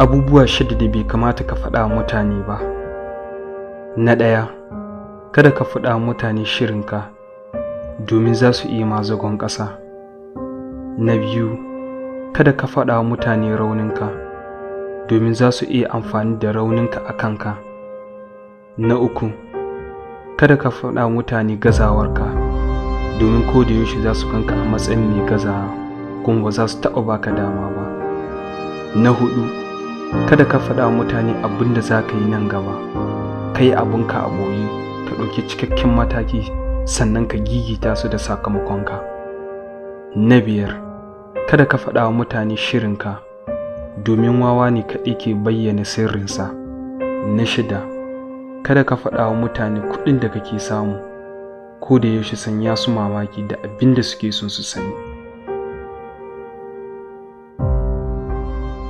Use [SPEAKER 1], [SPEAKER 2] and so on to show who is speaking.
[SPEAKER 1] Abubuwa 6 da bai kamata ka faɗa wa mutane ba. Na 1, kada ka faɗa wa mutane shirinka domin za su iya ma zagon ƙasa. Na 2, kada ka faɗa wa mutane rauninka domin za su iya amfani da rauninka a kanka. Na 3, kada ka faɗa wa mutane gazawarka domin ko da yaushe za su ganka a matsayin mai gazawa kuma ba za su taɓa baka dama ba. Na 4, kada ka faɗa wa mutane abin da za ka yi nan gaba. Ka yi abinka a ɓoye, ka ɗauki cikakken mataki sannan ka gigita su da sakamakonka. Na 5, kada ka faɗa wa mutane shirinka domin wawa ne kaɗai ke bayyana sirrinsa. Na 6, kada ka faɗa wa mutane kuɗin da kake samu, ko da yaushe sanya su mamaki da abin da suke son su sani.